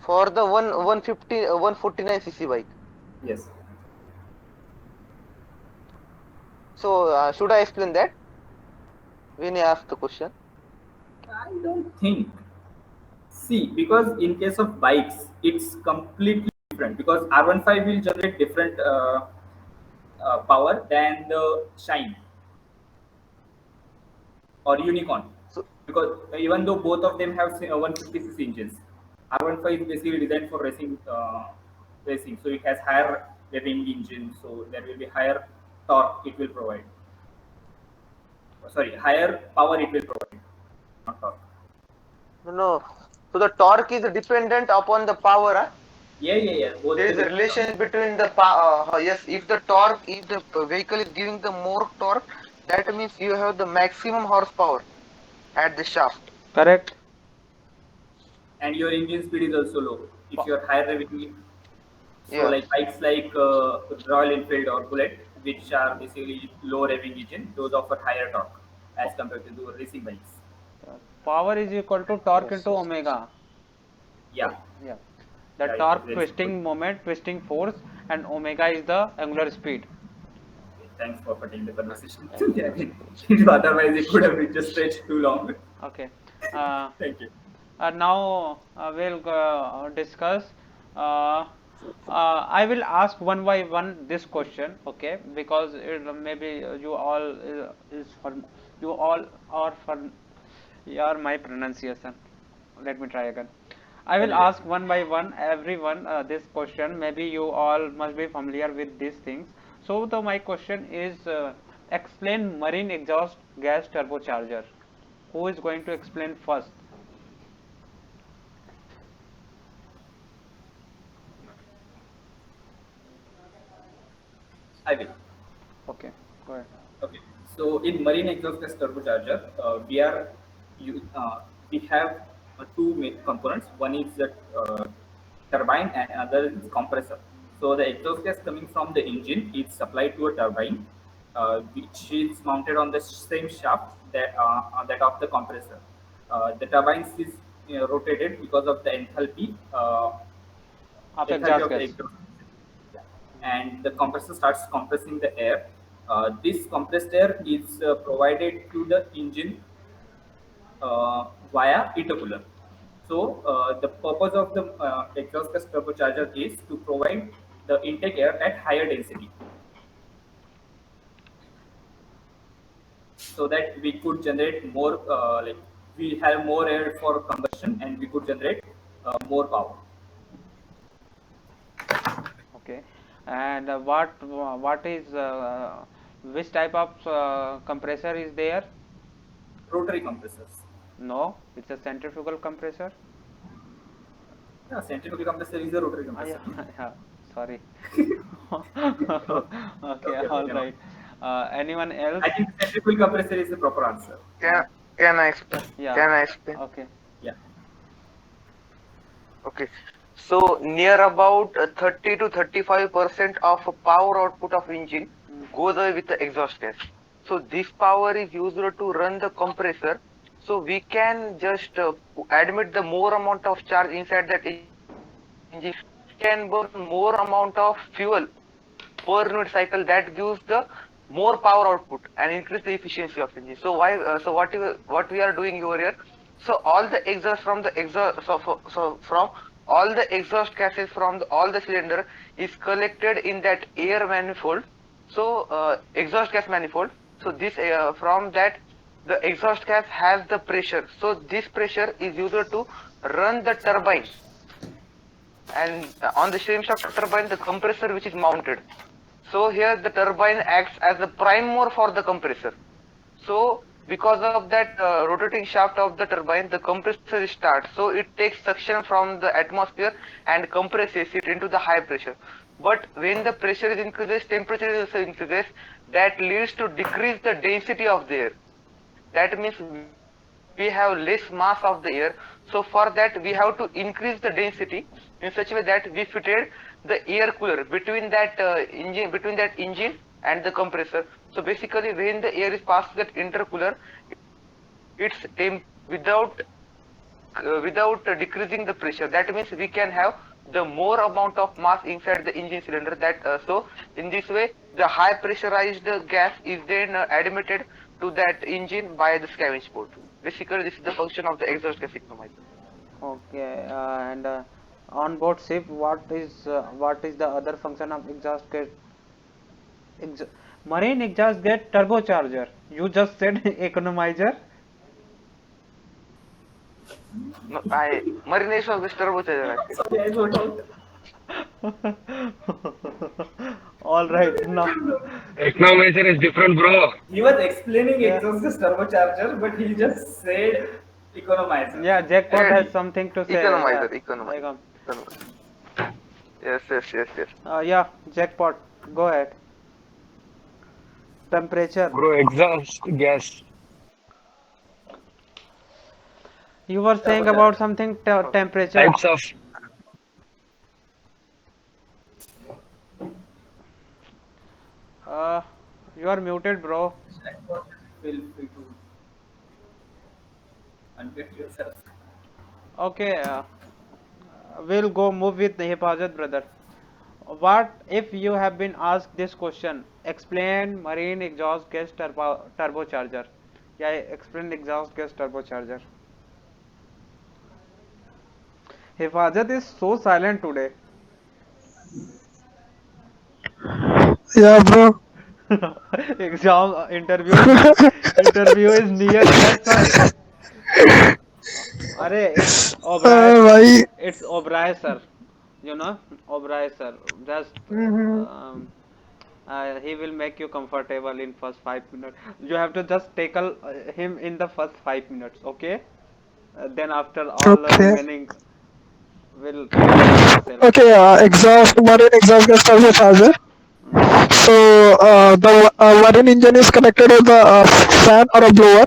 For the 149 cc bike. Yes. So should I explain that when you ask the question? I don't think. See, because in case of bikes, it's completely different because R15 will generate different power than the Shine or Unicorn. So Because even though both of them have 150cc engines, R15 is basically designed for racing. So it has higher revving engine, so there will be higher torque it will provide. Sorry, higher power it will provide, not torque. no. So the torque is dependent upon the power. Huh? Yeah, yeah, yeah. Both There will is a depend on. relation between the power. Yes, if the vehicle is giving the more torque, that means you have the maximum horsepower at the shaft. Correct. And your engine speed is also low. If you're higher revving, so Yeah. like bikes like Royal Enfield or Bullet, which are basically low revving engine, those offer higher torque as compared to the racing bikes. Power is equal to torque Yes. into Yes. omega. Yeah, Yeah. The yeah, it's torque very simple. twisting moment, twisting force, and omega is the angular speed. Okay, thanks for putting the conversation. Thank you. Yeah, otherwise it could have been just stretched too long. Okay. Uh, Thank you. Now we'll discuss. Uh, I will ask one by one this question, okay? Because maybe you all is for you all or for your my pronunciation. Let me try again. I will Anyway, ask one by one everyone this question. Maybe you all must be familiar with these things. So the my question is explain marine exhaust gas turbocharger. Who is going to explain first? I will. Okay, go ahead. Okay. So in marine exhaust gas turbocharger, you, we have two main components. One is the turbine and another is compressor. So the exhaust gas coming from the engine is supplied to a turbine, which is mounted on the same shaft that of the compressor. The turbine is rotated because of the Of enthalpy exhaust of the gas. exhaust. Yeah. And the compressor starts compressing the air. This compressed air is provided to the engine via intercooler. So the purpose of the exhaust gas turbocharger is to provide the intake air at higher density, so that we could generate more, we have more air for combustion and we could generate more power. Okay, and what is which type of compressor is there? Rotary compressors. No, it's a centrifugal compressor. Yeah, centrifugal compressor is a rotary Ah, compressor. yeah, No? yeah. Sorry. Okay, Okay, okay, all okay. No. right. Anyone else? I think centrifugal compressor is the proper answer. Can can I explain? Yeah. Can I explain? Okay. Yeah. Okay. So near about 30 to 35% of power output of engine Mm. goes away with the exhaust gas. So this power is used to run the compressor. So we can just admit the more amount of charge inside that engine. We can burn more amount of fuel per unit cycle, that gives the more power output and increase the efficiency of engine. So why? So what we are doing over here? So all the exhaust from the exhaust, so from all the exhaust gases from all the cylinder is collected in that air manifold. So exhaust gas manifold. So this from that the exhaust gas has the pressure. So this pressure is used to run the turbine, and on the same shaft of turbine the compressor which is mounted. So here the turbine acts as the prime mover for the compressor. So because of that rotating shaft of the turbine, the compressor starts. So it takes suction from the atmosphere and compresses it into the high pressure. But when the pressure is increases, temperature is also increases. That leads to decrease the density of the air. That means we have less mass of the air. So for that we have to increase the density in such a way that we fitted the air cooler between that engine and the compressor. So basically when the air is passed that intercooler, it's without decreasing the pressure. That means we can have the more amount of mass inside the engine cylinder. That so in this way, the high pressurized gas is then admitted to that engine by the scavenge port. Basically, this is the function of the exhaust gas economizer. Okay, and on board ship, what is the other function of exhaust gas? Ex Marine exhaust gas turbocharger. You just said economizer. No, I marination of the turbocharger. I said. Sorry, I got out. All right, now, Economizer is different, bro. He was explaining yeah, exhaust gas turbocharger, but he just said economizer. yeah, Jackpot Yeah, has something to say. Yeah, economizer, economizer, Egom. economizer. Yes, yes, yes, yes. Yeah, Jackpot, go ahead. Temperature. Bro, exhaust gas. You were saying about Turbocharger. something Okay. temperature. Types of Uh, you are muted, bro. Feel free to unmute yourself. Okay, we'll go move with the Hifazat, brother. What if you have been asked this question? Explain marine exhaust gas turbocharger. Yeah, explain exhaust gas turbocharger. Hifazat is so silent today. Yeah, bro. Exam interview is near. That's why. Arey, भाई it's Obray sir. You know, Obray sir. Just he will make you comfortable in first 5 minutes. You have to just tackle him in the first 5 minutes, okay? Then after all okay. remaining will tackle yourself. Okay, exhaust marine exhaust gas turbocharger. Mm. So the marine engine is connected with the fan or a blower,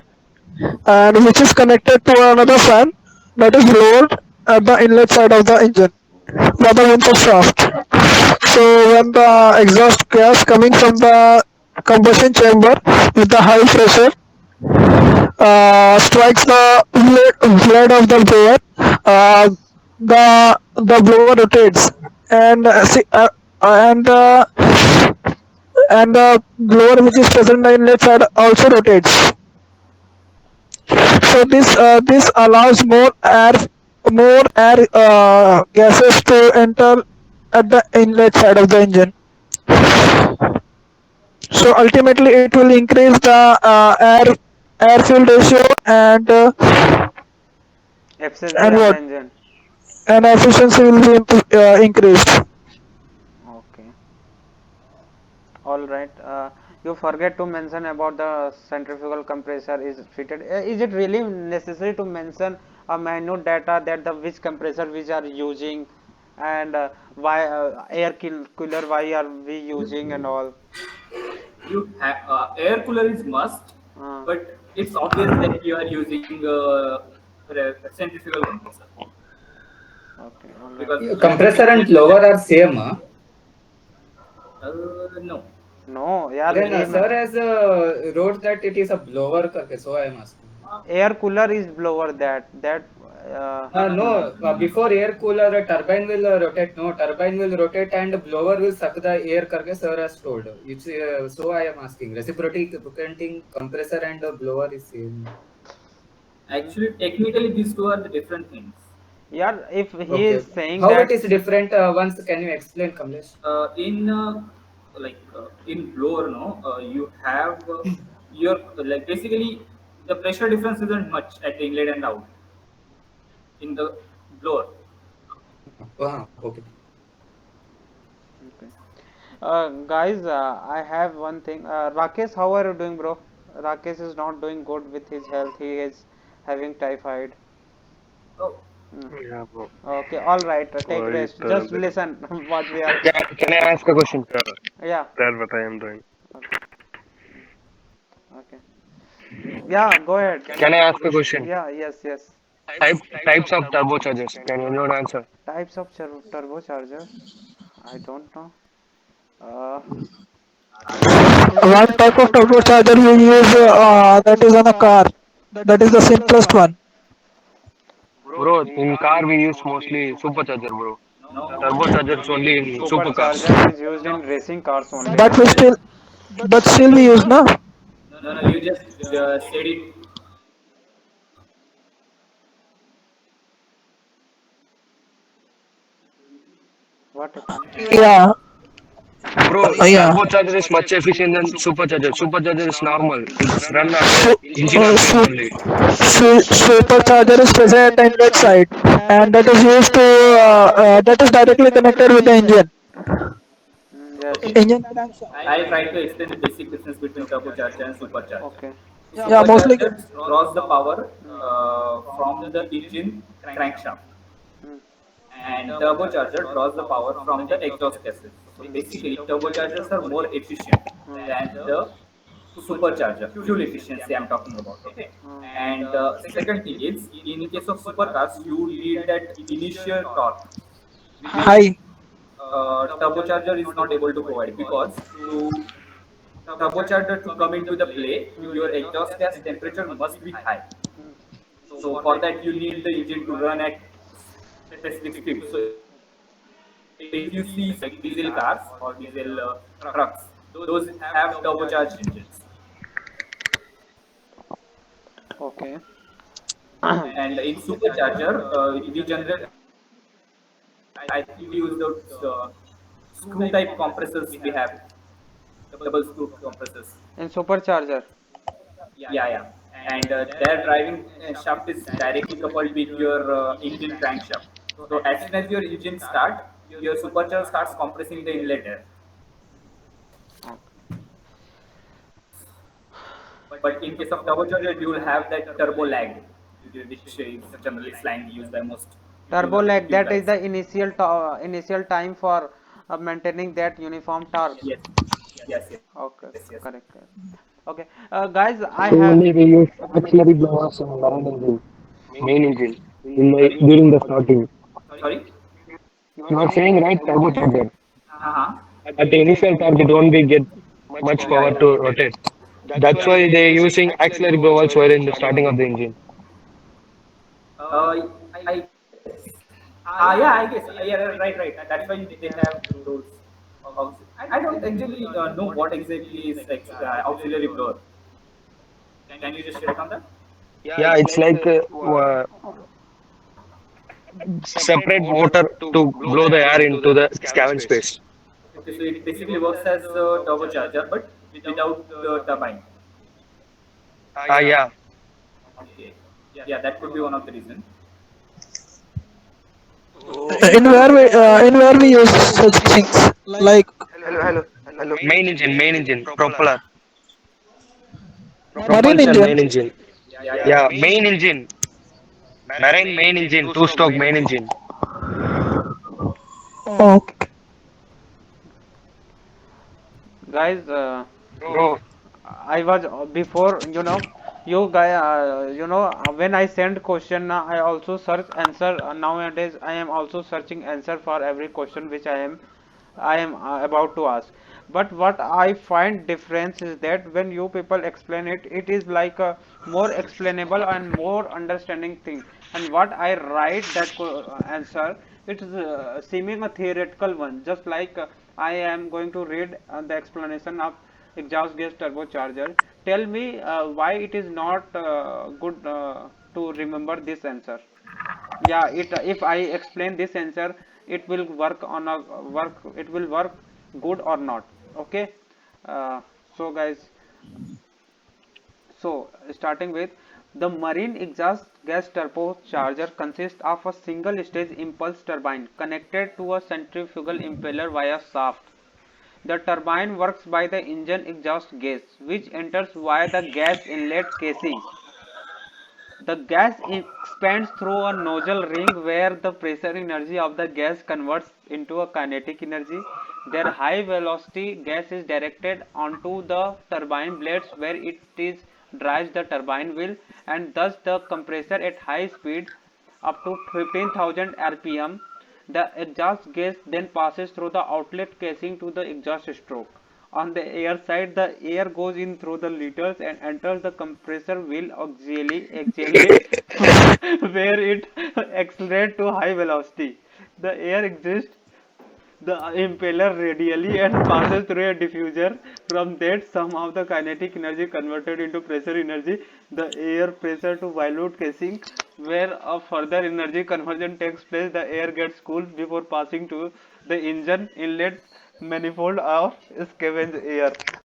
and which is connected to another fan that is lowered at the inlet side of the engine by the windshield shaft. So when the exhaust gas coming from the combustion chamber with the high pressure strikes the blade of the blower, the blower rotates, and and the blower which is present in the inlet side also rotates. So this allows more air gases to enter at the inlet side of the engine. So ultimately, it will increase the air fuel ratio Efficiency and of the what engine. and efficiency will be increased. Okay. All right. You forget to mention about the centrifugal compressor is fitted. Is it really necessary to mention a minute data that the which compressor which are using and why cooler why are we using and all? You have air cooler is must, Uh, but it's obvious that you are using centrifugal compressor okay. All right. because Compressor and blower are same. no. No, यार Then ये sir has wrote that it is a blower करके, so I am asking. air cooler is blower that uh, No, before air cooler, turbine will rotate. No, turbine will rotate and blower will suck the air करके sir has told. It's so I am asking. Reciprocating compressor and blower is same. Actually, technically, these two are the different things. यार if he Okay. is saying How it that is different? Once can you explain, Kamlesh? In blower, no, you have your like basically the pressure difference isn't much at the inlet and out in the blower. Okay. okay. Guys, I have one thing. Rakesh, how are you doing, bro? Rakesh is not doing good with his health. He is having typhoid. Oh, Mm. yeah, bro. Okay, all right. Take Why rest. Just listen what we are. can I ask a question? Yeah. That's what I am doing. Okay. Okay. Yeah. Go ahead. Can I ask a question? Yeah. Yes. Yes. Types of turbochargers. Can anyone answer? Types of turbocharger. I don't know. Uh, One type of turbocharger we use that is on a car. That is the simplest one. Bro, in car we use mostly supercharger, bro. No, Turbocharger is only in supercars. Supercharger is used in racing cars only. But we still, but still we use na. no, you just said it. What happened? Yeah, Bro, yeah. turbocharger is much efficient than supercharger. Supercharger is normal. It's run at Su- the engine RPM su- only. supercharger is present in that side, and that is used to that is directly connected with the engine. Yes. Okay, Engine. I'll try to explain the basic difference between turbocharger and supercharger. Okay. Yeah, mostly. Supercharger draws the power Hmm. from the engine crankshaft, Hmm. and turbocharger draws the power from the exhaust gases. So basically, turbochargers are more efficient Hmm. than the supercharger. Fuel efficiency I'm talking about. Okay, Hmm. and second thing is, in case of supercars, you need that initial torque, which High. turbocharger is not able to provide, because to turbocharger to come into the play, your exhaust gas temperature must be high. Hmm. So for that, you need the engine to run at specific speed. So if you see like diesel cars or diesel trucks, those have turbocharged engines. Okay. And in supercharger, we generate, I think we use those screw type compressors. We have double screw compressors. In supercharger. Yeah. And their driving shaft is directly coupled with your engine crankshaft. So as soon as your engine start, your supercharger starts compressing the inlet air. Okay. But in case of turbocharger, you will have that turbo lag, which is generally slang used by most Turbo lag, you that is guys. the initial time for maintaining that uniform torque. Yes, yes. Okay, correct, correct. Okay, guys, I have. Similarly, we use auxiliary blowers in marine engine, main engine, during the starting. Sorry. You are saying right, turbocharger. Uh-huh. At the initial torque, it won't be get much Yeah, power yeah. to rotate. That's why they're using auxiliary blowers were in the starting of the engine. I guess. Yeah, I guess. Yeah, right. That's why they have those. I don't actually know what exactly is auxiliary blower. Can you just share it on that? Yeah, it's like separate water to blow the air into the cabin space. Okay, so it basically works as a turbocharger, but without the turbine. Ah, yeah. Okay. Yeah, that could be one of the reasons. In where we use such things like Hello. Main engine, propeller, marine propulsion, engine. main engine. Yeah. Yeah, main engine, marine main engine, two-stroke main engine. Okay. Guys, Bro, I was before, you guy, when I send question, I also search answer. Nowadays, I am also searching answer for every question which I am about to ask. But what I find difference is that when you people explain it, it is like a more explainable and more understanding thing. And what I write that answer, it is seeming a theoretical one. Just like I am going to read the explanation of exhaust gas turbocharger. Tell me why it is not good to remember this answer. Yeah, it if I explain this answer, it will work on a work. It will work good or not. Okay. Uh, so guys, so starting with the marine exhaust gas turbocharger consists of a single stage impulse turbine connected to a centrifugal impeller via shaft. The turbine works by the engine exhaust gas, which enters via the gas inlet casing. The gas expands through a nozzle ring where the pressure energy of the gas converts into a kinetic energy. Their high velocity gas is directed onto the turbine blades where it is drives the turbine wheel, and thus the compressor at high speed up to 15,000 rpm. The exhaust gas then passes through the outlet casing to the exhaust stroke. On the air side, the air goes in through the liters and enters the compressor wheel axially where it accelerates to high velocity. The air exists the impeller radially and passes through a diffuser. From that, some of the kinetic energy converted into pressure energy. The air pressure to dilute casing, where a further energy conversion takes place. The air gets cooled before passing to the engine inlet manifold or scavenge air.